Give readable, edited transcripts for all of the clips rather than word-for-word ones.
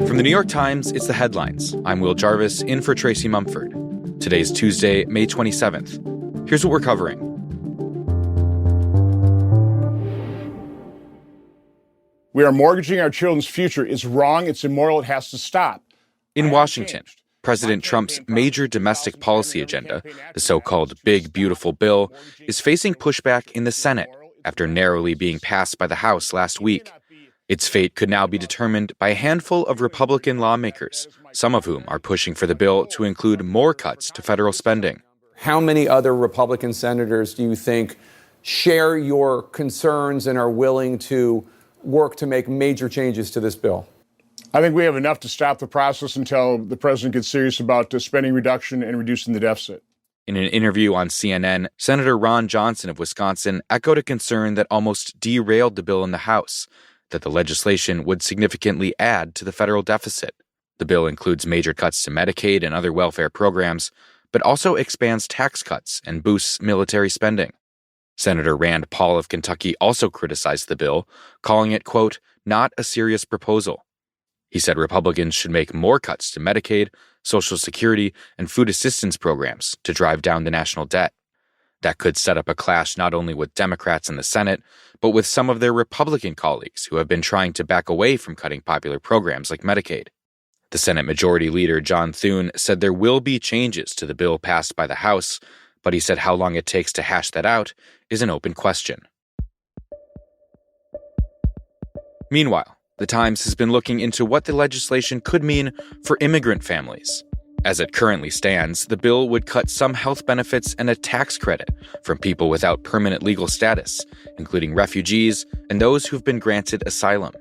From the New York Times, it's The Headlines. I'm Will Jarvis, in for Tracy Mumford. Today's Tuesday, May 27th. Here's what we're covering. We are mortgaging our children's future. It's wrong. It's immoral. It has to stop. In Washington, President Trump's major domestic policy agenda, the so-called Big Beautiful Bill, is facing pushback in the Senate after narrowly being passed by the House last week. Its fate could now be determined by a handful of Republican lawmakers, some of whom are pushing for the bill to include more cuts to federal spending. How many other Republican senators do you think share your concerns and are willing to work to make major changes to this bill? I think we have enough to stop the process until the president gets serious about spending reduction and reducing the deficit. In an interview on CNN, Senator Ron Johnson of Wisconsin echoed a concern that almost derailed the bill in the House, that the legislation would significantly add to the federal deficit. The bill includes major cuts to Medicaid and other welfare programs, but also expands tax cuts and boosts military spending. Senator Rand Paul of Kentucky also criticized the bill, calling it, quote, not a serious proposal. He said Republicans should make more cuts to Medicaid, Social Security, and food assistance programs to drive down the national debt. That could set up a clash not only with Democrats in the Senate, but with some of their Republican colleagues who have been trying to back away from cutting popular programs like Medicaid. The Senate Majority Leader John Thune said there will be changes to the bill passed by the House, but he said how long it takes to hash that out is an open question. Meanwhile, The Times has been looking into what the legislation could mean for immigrant families. As it currently stands, the bill would cut some health benefits and a tax credit from people without permanent legal status, including refugees and those who've been granted asylum.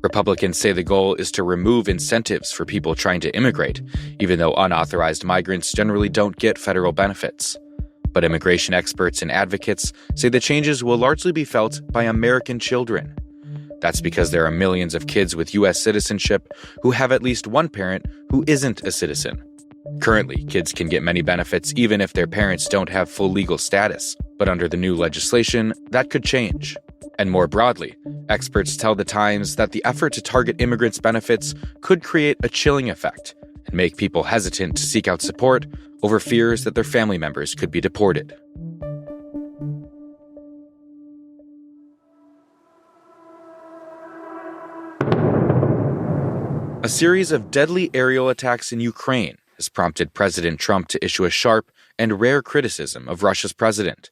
Republicans say the goal is to remove incentives for people trying to immigrate, even though unauthorized migrants generally don't get federal benefits. But immigration experts and advocates say the changes will largely be felt by American children. That's because there are millions of kids with U.S. citizenship who have at least one parent who isn't a citizen. Currently, kids can get many benefits even if their parents don't have full legal status, but under the new legislation, that could change. And more broadly, experts tell The Times that the effort to target immigrants' benefits could create a chilling effect and make people hesitant to seek out support over fears that their family members could be deported. A series of deadly aerial attacks in Ukraine has prompted President Trump to issue a sharp and rare criticism of Russia's president.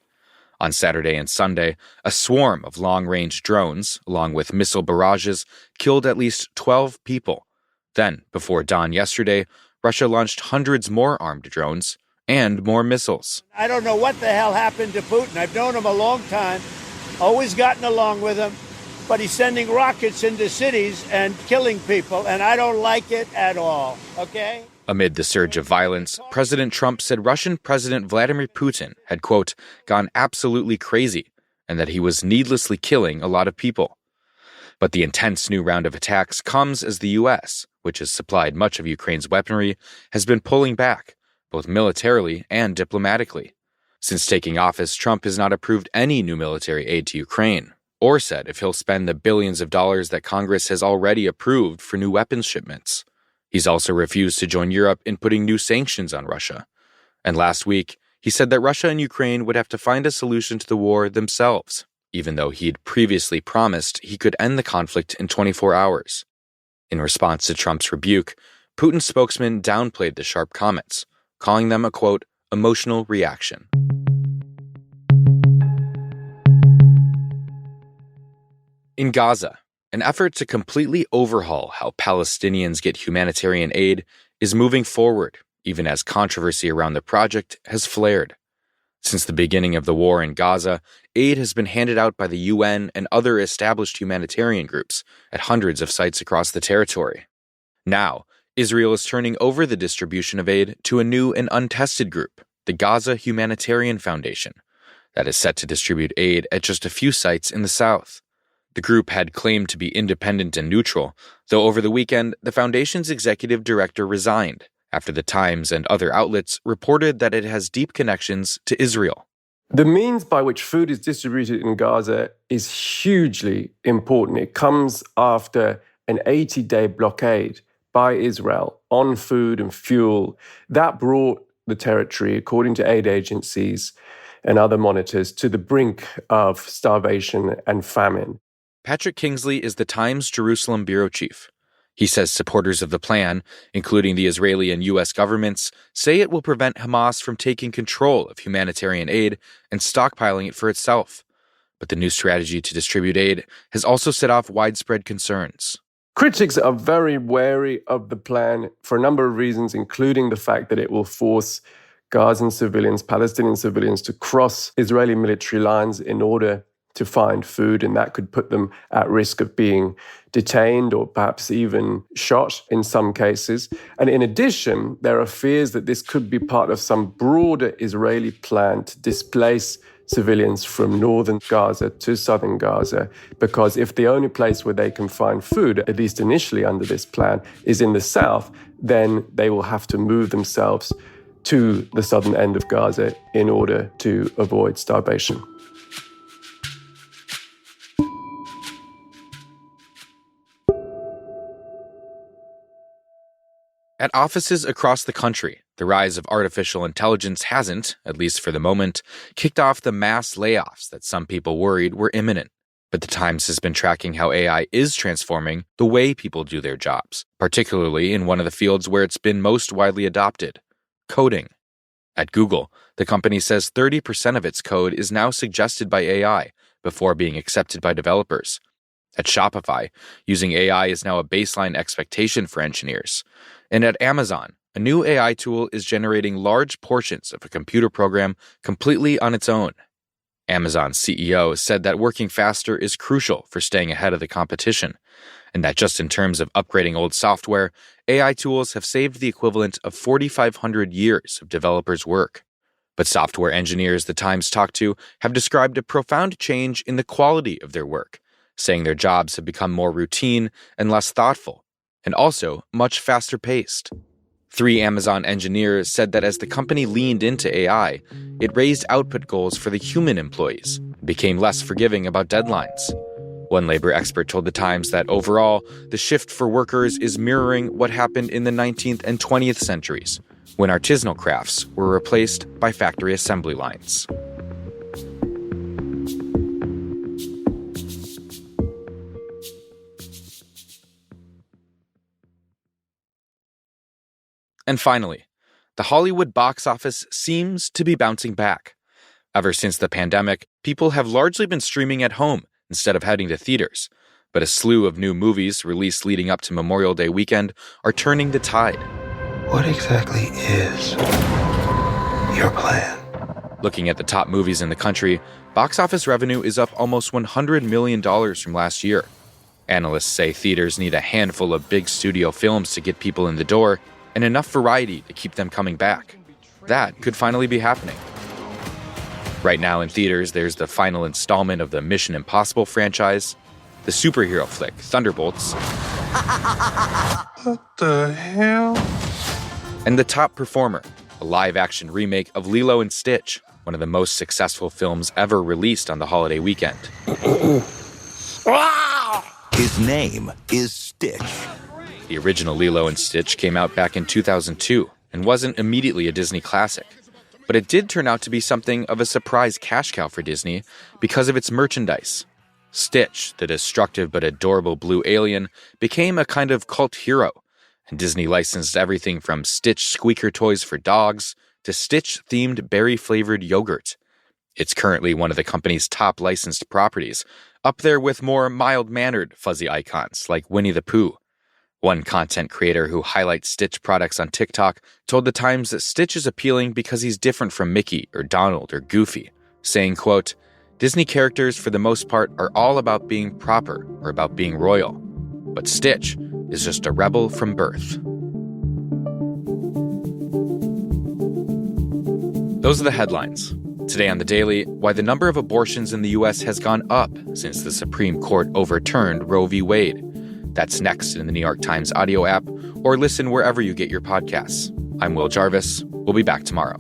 On Saturday and Sunday, a swarm of long-range drones, along with missile barrages, killed at least 12 people. Then, before dawn yesterday, Russia launched hundreds more armed drones and more missiles. I don't know what the hell happened to Putin. I've known him a long time, always gotten along with him. But he's sending rockets into cities and killing people, and I don't like it at all, okay? Amid the surge of violence, President Trump said Russian President Vladimir Putin had, quote, gone absolutely crazy, and that he was needlessly killing a lot of people. But the intense new round of attacks comes as the U.S., which has supplied much of Ukraine's weaponry, has been pulling back, both militarily and diplomatically. Since taking office, Trump has not approved any new military aid to Ukraine, or said if he'll spend the billions of dollars that Congress has already approved for new weapons shipments. He's also refused to join Europe in putting new sanctions on Russia. And last week, he said that Russia and Ukraine would have to find a solution to the war themselves, even though he'd previously promised he could end the conflict in 24 hours. In response to Trump's rebuke, Putin's spokesman downplayed the sharp comments, calling them a, quote, emotional reaction. In Gaza, an effort to completely overhaul how Palestinians get humanitarian aid is moving forward, even as controversy around the project has flared. Since the beginning of the war in Gaza, aid has been handed out by the UN and other established humanitarian groups at hundreds of sites across the territory. Now, Israel is turning over the distribution of aid to a new and untested group, the Gaza Humanitarian Foundation, that is set to distribute aid at just a few sites in the south. The group had claimed to be independent and neutral, though over the weekend, the foundation's executive director resigned after the Times and other outlets reported that it has deep connections to Israel. The means by which food is distributed in Gaza is hugely important. It comes after an 80-day blockade by Israel on food and fuel, that brought the territory, according to aid agencies and other monitors, to the brink of starvation and famine. Patrick Kingsley is the Times Jerusalem bureau chief. He says supporters of the plan, including the Israeli and U.S. governments, say it will prevent Hamas from taking control of humanitarian aid and stockpiling it for itself. But the new strategy to distribute aid has also set off widespread concerns. Critics are very wary of the plan for a number of reasons, including the fact that it will force Gazan civilians, Palestinian civilians, to cross Israeli military lines in order to find food, and that could put them at risk of being detained or perhaps even shot in some cases. And in addition, there are fears that this could be part of some broader Israeli plan to displace civilians from northern Gaza to southern Gaza, because if the only place where they can find food, at least initially under this plan, is in the south, then they will have to move themselves to the southern end of Gaza in order to avoid starvation. At offices across the country, the rise of artificial intelligence hasn't, at least for the moment, kicked off the mass layoffs that some people worried were imminent. But the Times has been tracking how AI is transforming the way people do their jobs, particularly in one of the fields where it's been most widely adopted, coding. At Google, the company says 30% of its code is now suggested by AI before being accepted by developers. At Shopify, using AI is now a baseline expectation for engineers. And at Amazon, a new AI tool is generating large portions of a computer program completely on its own. Amazon's CEO said that working faster is crucial for staying ahead of the competition, and that just in terms of upgrading old software, AI tools have saved the equivalent of 4,500 years of developers' work. But software engineers the Times talked to have described a profound change in the quality of their work, saying their jobs have become more routine and less thoughtful, and also much faster paced. 3 Amazon engineers said that as the company leaned into AI, it raised output goals for the human employees and became less forgiving about deadlines. One labor expert told the Times that overall, the shift for workers is mirroring what happened in the 19th and 20th centuries, when artisanal crafts were replaced by factory assembly lines. And finally, the Hollywood box office seems to be bouncing back. Ever since the pandemic, people have largely been streaming at home instead of heading to theaters. But a slew of new movies released leading up to Memorial Day weekend are turning the tide. What exactly is your plan? Looking at the top movies in the country, box office revenue is up almost $100 million from last year. Analysts say theaters need a handful of big studio films to get people in the door, and enough variety to keep them coming back. That could finally be happening. Right now in theaters, there's the final installment of the Mission Impossible franchise, the superhero flick Thunderbolts, What the hell? and The Top Performer, a live-action remake of Lilo and Stitch, one of the most successful films ever released on the holiday weekend. His name is Stitch. The original Lilo and Stitch came out back in 2002 and wasn't immediately a Disney classic. But it did turn out to be something of a surprise cash cow for Disney because of its merchandise. Stitch, the destructive but adorable blue alien, became a kind of cult hero, and Disney licensed everything from Stitch squeaker toys for dogs to Stitch-themed berry-flavored yogurt. It's currently one of the company's top licensed properties, up there with more mild-mannered fuzzy icons like Winnie the Pooh. One content creator who highlights Stitch products on TikTok told The Times that Stitch is appealing because he's different from Mickey or Donald or Goofy, saying, quote, "Disney characters for the most part are all about being proper or about being royal, but Stitch is just a rebel from birth." Those are the headlines. Today on The Daily, why the number of abortions in the U.S. has gone up since the Supreme Court overturned Roe v. Wade. That's next in the New York Times audio app, or listen wherever you get your podcasts. I'm Will Jarvis. We'll be back tomorrow.